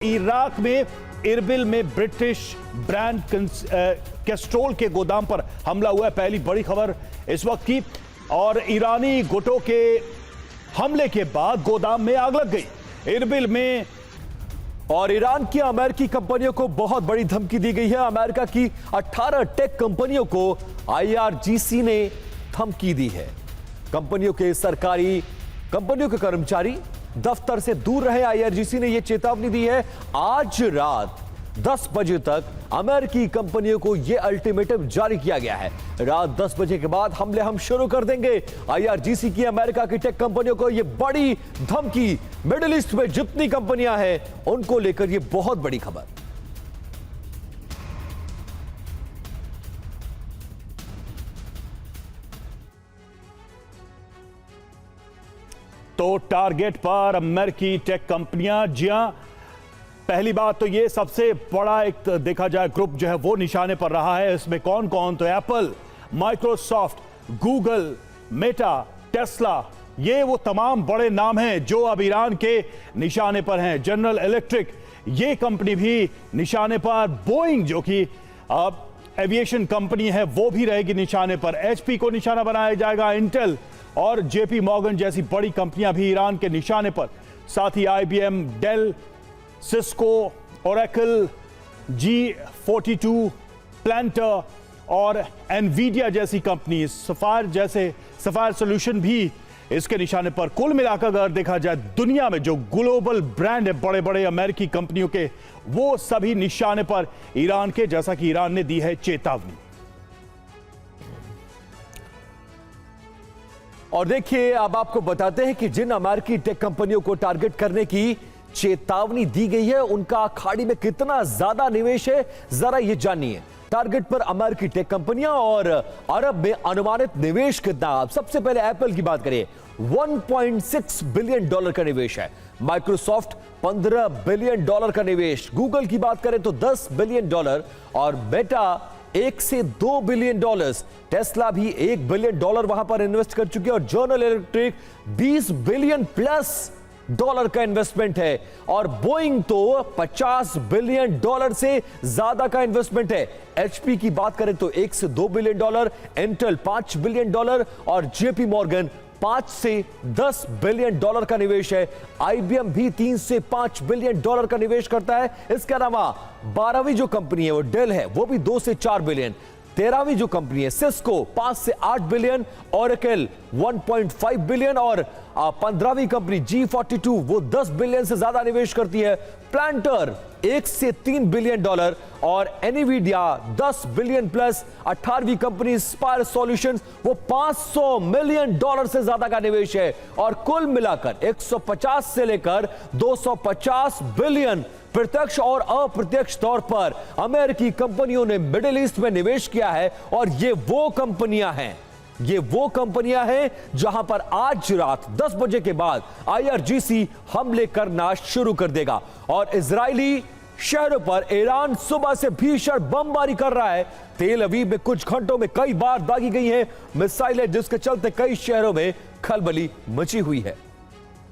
Iraq में Erbil में British brand Castrol के गोदाम पर हमला हुआ है। पहली बड़ी खबर इस वक्त की। और ईरानी गुटों के हमले के बाद गोदाम में आग लग गई इरबिल में। और ईरान की अमेरिकी कंपनियों को बहुत बड़ी धमकी दी गई है। अमेरिका की 18 टेक कंपनियों को IRGC ने धमकी दी है। कंपनियों के कर्मचारी दफ्तर से दूर रहे। IRGC ने यह चेतावनी दी है। आज रात 10 बजे तक अमेरिकी कंपनियों को यह अल्टीमेटम जारी किया गया है। रात 10 बजे के बाद हमले हम शुरू कर देंगे। IRGC की अमेरिका की टेक कंपनियों को यह बड़ी धमकी। मिडिल ईस्ट में जितनी कंपनियां हैं उनको लेकर यह बहुत बड़ी खबर। तो टारगेट पर अमेरिकी टेक कंपनियां। जी हां, पहली बात तो ये सबसे बड़ा एक देखा जाए ग्रुप जो है वो निशाने पर रहा है। इसमें कौन कौन? तो Apple, Microsoft, Google, Meta, Tesla, ये वो तमाम बड़े नाम हैं जो अब ईरान के निशाने पर हैं। जनरल इलेक्ट्रिक ये कंपनी भी निशाने पर। बोइंग जो कि अब एविएशन कंपनी है वो भी रहेगी निशाने पर। HP को निशाना बनाया जाएगा। इंटेल और JP मॉर्गन जैसी बड़ी कंपनियां भी ईरान के निशाने पर। साथ ही IBM, Dell, Cisco, Oracle, G42, Palantir और एनवीडिया जैसी कंपनी, सफायर सॉल्यूशन भी इसके निशाने पर। कुल मिलाकर अगर देखा जाए दुनिया में जो ग्लोबल ब्रांड है बड़े बड़े अमेरिकी कंपनियों के, वो सभी निशाने पर ईरान के, जैसा कि ईरान ने दी है चेतावनी। और देखिए, अब आपको बताते हैं कि जिन अमेरिकी टेक कंपनियों को टारगेट करने की चेतावनी दी गई है उनका खाड़ी में कितना ज्यादा निवेश है, जरा ये जानिए। टारगेट पर अमेरिकी टेक कंपनियां और अरब में अनुमानित निवेश कितना। आप सबसे पहले एप्पल की बात करें, $1.6 बिलियन का निवेश है। माइक्रोसॉफ्ट $15 बिलियन का निवेश। गूगल की बात करें तो $10 बिलियन और मेटा $1 से $2 बिलियन। टेस्ला भी $1 बिलियन वहां पर इन्वेस्ट कर चुकी है। और जनरल इलेक्ट्रिक $20 बिलियन प्लस का इन्वेस्टमेंट है। और बोइंग तो $50 बिलियन से ज्यादा का इन्वेस्टमेंट है। HP की बात करें तो $1 से $2 बिलियन, इंटेल $5 बिलियन और JP मॉर्गन $5 से $10 बिलियन का निवेश है। IBM भी $3 से $5 बिलियन का निवेश करता है। इसके अलावा 12वीं जो कंपनी है वो डेल है, वो भी $2 से $4 बिलियन। 13वीं जो कंपनी है सिस्को $5 से $8 बिलियन, ओरेकल $1.5 बिलियन और 15वीं कंपनी G42 वो $10 बिलियन से ज्यादा निवेश करती है। प्लांटर $1 से $3 बिलियन और एनवीडिया $10 बिलियन प्लस। 18वीं कंपनी सफायर सॉल्यूशंस वो $500 मिलियन से ज्यादा का निवेश है। और कुल मिलाकर 150 से लेकर 250 बिलियन प्रत्यक्ष और अप्रत्यक्ष तौर पर अमेरिकी कंपनियों ने मिडिल ईस्ट में निवेश किया है। और ये वो कंपनियां हैं जहां पर आज रात 10 बजे के बाद IRGC हमले करना शुरू कर देगा। और इजरायली शहरों पर ईरान सुबह से भीषण बमबारी कर रहा है। तेल अवीव में कुछ घंटों में कई बार दागी गई है मिसाइलें, जिसके चलते कई शहरों में खलबली मची हुई है।